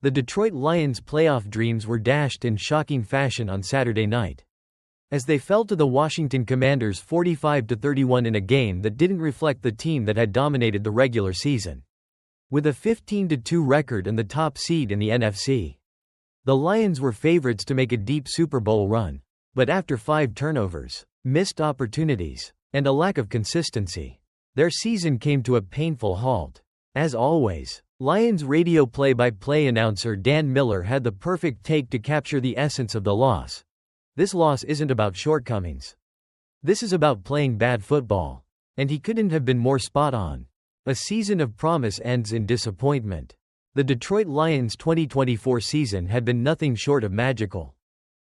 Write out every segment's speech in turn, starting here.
The Detroit Lions' playoff dreams were dashed in shocking fashion on Saturday night, as they fell to the Washington Commanders 45-31 in a game that didn't reflect the team that had dominated the regular season. With a 15-2 record and the top seed in the NFC, the Lions were favorites to make a deep Super Bowl run. But after 5 turnovers, missed opportunities, and a lack of consistency, their season came to a painful halt. As always, Lions radio play-by-play announcer Dan Miller had the perfect take to capture the essence of the loss. This loss isn't about shortcomings. This is about playing bad football. And he couldn't have been more spot on. A season of promise ends in disappointment. The Detroit Lions' 2024 season had been nothing short of magical.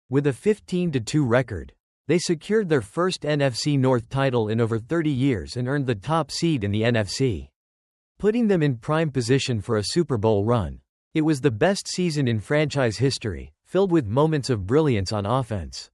With a 15-2 record, they secured their first NFC North title in over 30 years and earned the top seed in the NFC, putting them in prime position for a Super Bowl run. It was the best season in franchise history, filled with moments of brilliance on offense,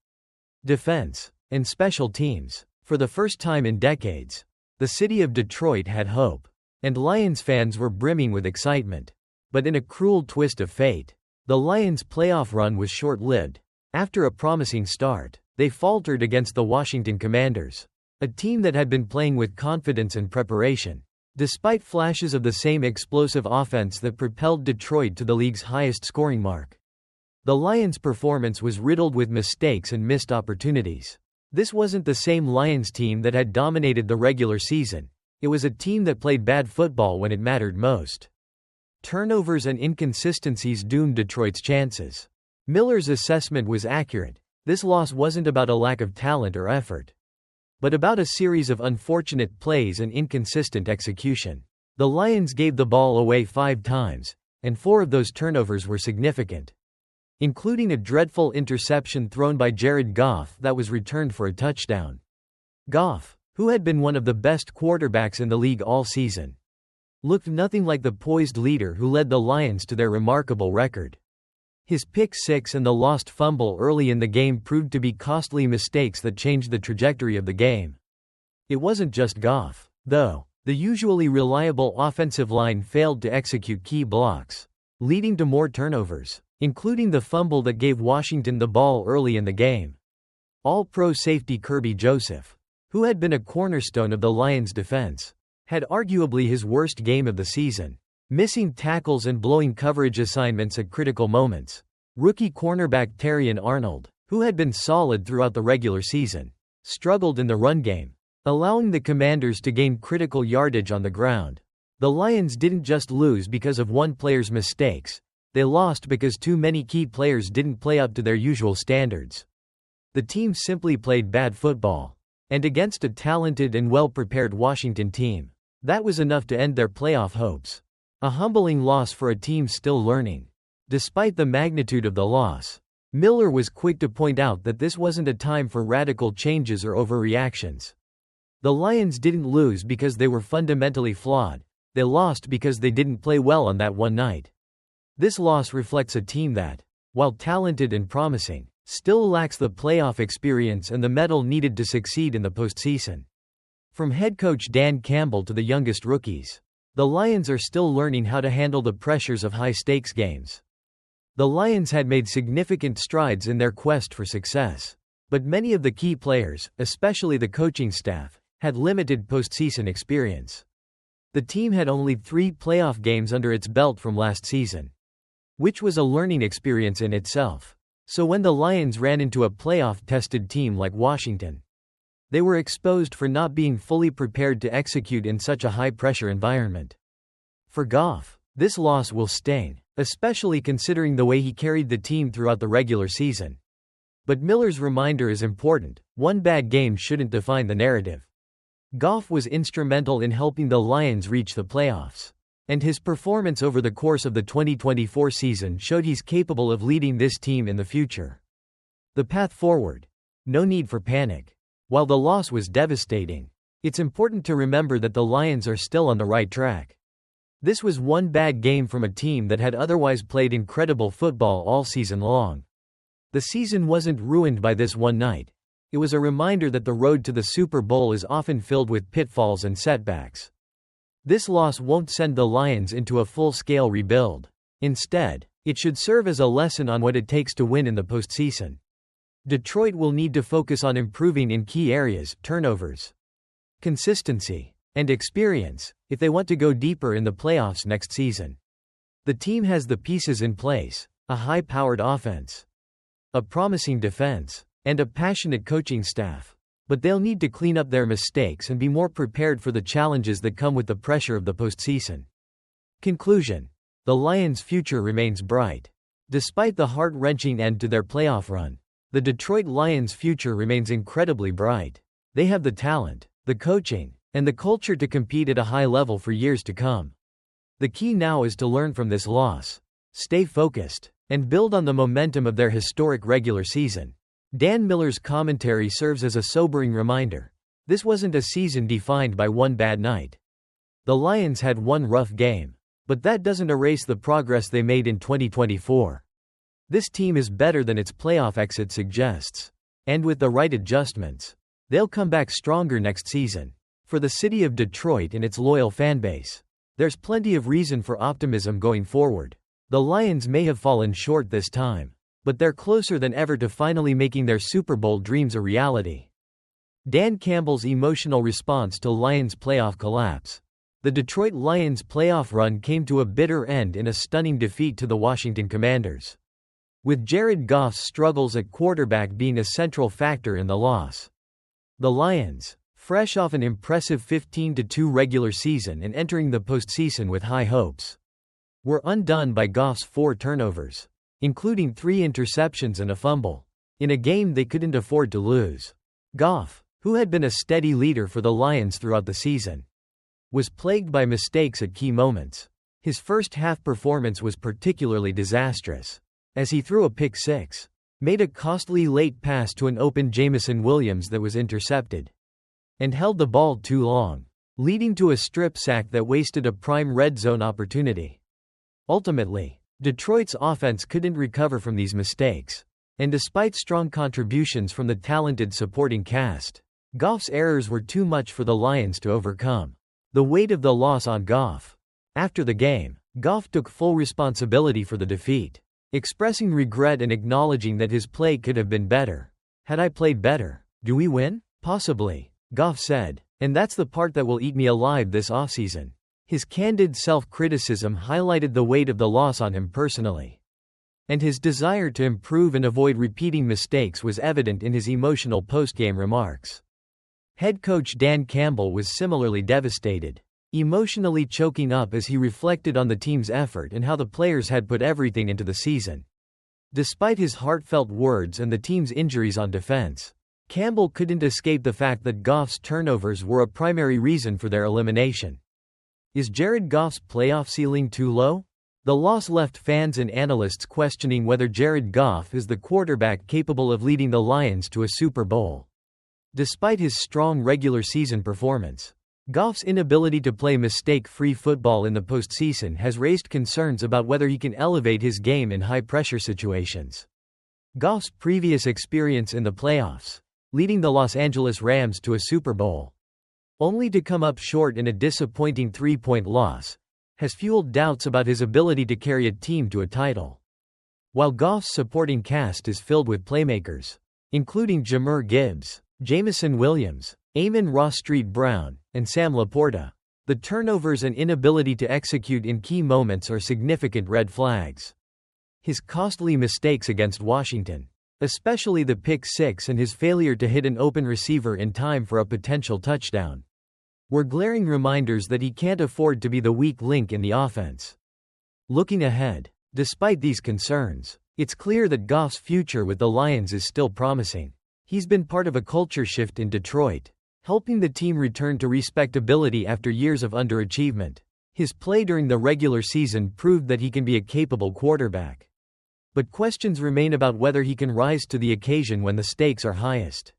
defense, and special teams. For the first time in decades, the city of Detroit had hope, and Lions fans were brimming with excitement. But in a cruel twist of fate, the Lions' playoff run was short-lived. After a promising start, they faltered against the Washington Commanders, a team that had been playing with confidence and preparation. Despite flashes of the same explosive offense that propelled Detroit to the league's highest scoring mark, the Lions' performance was riddled with mistakes and missed opportunities. This wasn't the same Lions team that had dominated the regular season. It was a team that played bad football when it mattered most. Turnovers and inconsistencies doomed Detroit's chances. Miller's assessment was accurate. This loss wasn't about a lack of talent or effort, but about a series of unfortunate plays and inconsistent execution. The Lions gave the ball away 5 times, and 4 of those turnovers were significant, including a dreadful interception thrown by Jared Goff that was returned for a touchdown. Goff, who had been one of the best quarterbacks in the league all season, looked nothing like the poised leader who led the Lions to their remarkable record. His pick six and the lost fumble early in the game proved to be costly mistakes that changed the trajectory of the game. It wasn't just Goff, though. The usually reliable offensive line failed to execute key blocks, leading to more turnovers, including the fumble that gave Washington the ball early in the game. All-Pro safety Kirby Joseph, who had been a cornerstone of the Lions' defense, had arguably his worst game of the season, missing tackles and blowing coverage assignments at critical moments. Rookie cornerback Terrion Arnold, who had been solid throughout the regular season, struggled in the run game, allowing the Commanders to gain critical yardage on the ground. The Lions didn't just lose because of one player's mistakes, they lost because too many key players didn't play up to their usual standards. The team simply played bad football, and against a talented and well-prepared Washington team, that was enough to end their playoff hopes. A humbling loss for a team still learning. Despite the magnitude of the loss, Miller was quick to point out that this wasn't a time for radical changes or overreactions. The Lions didn't lose because they were fundamentally flawed, they lost because they didn't play well on that one night. This loss reflects a team that, while talented and promising, still lacks the playoff experience and the mettle needed to succeed in the postseason. From head coach Dan Campbell to the youngest rookies, the Lions are still learning how to handle the pressures of high-stakes games. The Lions had made significant strides in their quest for success, but many of the key players, especially the coaching staff, had limited postseason experience. The team had only 3 playoff games under its belt from last season, which was a learning experience in itself. So when the Lions ran into a playoff-tested team like Washington, they were exposed for not being fully prepared to execute in such a high-pressure environment. For Goff, this loss will sting, especially considering the way he carried the team throughout the regular season. But Miller's reminder is important: one bad game shouldn't define the narrative. Goff was instrumental in helping the Lions reach the playoffs, and his performance over the course of the 2024 season showed he's capable of leading this team in the future. The path forward. No need for panic. While the loss was devastating, it's important to remember that the Lions are still on the right track. This was one bad game from a team that had otherwise played incredible football all season long. The season wasn't ruined by this one night. It was a reminder that the road to the Super Bowl is often filled with pitfalls and setbacks. This loss won't send the Lions into a full-scale rebuild. Instead, It should serve as a lesson on what it takes to win in the postseason. Detroit will need to focus on improving in key areas, turnovers, consistency, and experience, if they want to go deeper in the playoffs next season. The team has the pieces in place: a high-powered offense, a promising defense, and a passionate coaching staff. But they'll need to clean up their mistakes and be more prepared for the challenges that come with the pressure of the postseason. Conclusion: the Lions' future remains bright. Despite the heart-wrenching end to their playoff run, the Detroit Lions' future remains incredibly bright. They have the talent, the coaching, and the culture to compete at a high level for years to come. The key now is to learn from this loss, stay focused, and build on the momentum of their historic regular season. Dan Miller's commentary serves as a sobering reminder. This wasn't a season defined by one bad night. The Lions had one rough game, but that doesn't erase the progress they made in 2024. This team is better than its playoff exit suggests. And with the right adjustments, they'll come back stronger next season. For the city of Detroit and its loyal fanbase, there's plenty of reason for optimism going forward. The Lions may have fallen short this time, but they're closer than ever to finally making their Super Bowl dreams a reality. Dan Campbell's emotional response to Lions' playoff collapse. The Detroit Lions' playoff run came to a bitter end in a stunning defeat to the Washington Commanders, with Jared Goff's struggles at quarterback being a central factor in the loss. The Lions, fresh off an impressive 15-2 regular season and entering the postseason with high hopes, were undone by Goff's 4 turnovers, including 3 interceptions and a fumble, in a game they couldn't afford to lose. Goff, who had been a steady leader for the Lions throughout the season, was plagued by mistakes at key moments. His first-half performance was particularly disastrous, as he threw a pick six, made a costly late pass to an open Jameson Williams that was intercepted, and held the ball too long, leading to a strip sack that wasted a prime red zone opportunity. Ultimately, Detroit's offense couldn't recover from these mistakes, and despite strong contributions from the talented supporting cast, Goff's errors were too much for the Lions to overcome. The weight of the loss on Goff. After the game, Goff took full responsibility for the defeat, expressing regret and acknowledging that his play could have been better. "Had I played better, do we win? Possibly," Goff said, "and that's the part that will eat me alive this offseason." His candid self-criticism highlighted the weight of the loss on him personally, and his desire to improve and avoid repeating mistakes was evident in his emotional post-game remarks. Head coach Dan Campbell was similarly devastated, emotionally choking up as he reflected on the team's effort and how the players had put everything into the season. Despite his heartfelt words and the team's injuries on defense, Campbell couldn't escape the fact that Goff's turnovers were a primary reason for their elimination. Is Jared Goff's playoff ceiling too low? The loss left fans and analysts questioning whether Jared Goff is the quarterback capable of leading the Lions to a Super Bowl. Despite his strong regular season performance, Goff's inability to play mistake-free football in the postseason has raised concerns about whether he can elevate his game in high-pressure situations. Goff's previous experience in the playoffs, leading the Los Angeles Rams to a Super Bowl, only to come up short in a disappointing 3-point loss, has fueled doubts about his ability to carry a team to a title. While Goff's supporting cast is filled with playmakers, including Jahmyr Gibbs, Jameson Williams, Amon Ross St. Brown, and Sam Laporta, the turnovers and inability to execute in key moments are significant red flags. His costly mistakes against Washington, especially the pick six and his failure to hit an open receiver in time for a potential touchdown, were glaring reminders that he can't afford to be the weak link in the offense. Looking ahead, despite these concerns, it's clear that Goff's future with the Lions is still promising. He's been part of a culture shift in Detroit, helping the team return to respectability after years of underachievement. His play during the regular season proved that he can be a capable quarterback. But questions remain about whether he can rise to the occasion when the stakes are highest.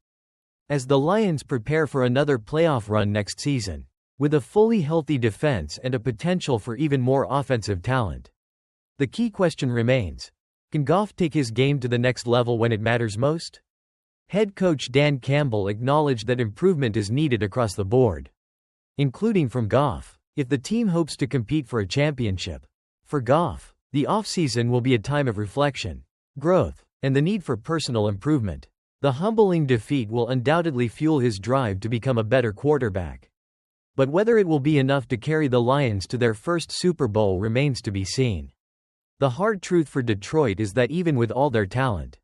As the Lions prepare for another playoff run next season, with a fully healthy defense and a potential for even more offensive talent, the key question remains: can Goff take his game to the next level when it matters most? Head coach Dan Campbell acknowledged that improvement is needed across the board, including from Goff, if the team hopes to compete for a championship. For Goff, The offseason will be a time of reflection, growth, and the need for personal improvement. The humbling defeat will undoubtedly fuel his drive to become a better quarterback. But whether it will be enough to carry the Lions to their first Super Bowl remains to be seen. The hard truth for Detroit is that even with all their talent,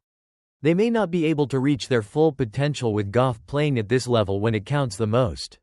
they may not be able to reach their full potential with Goff playing at this level when it counts the most.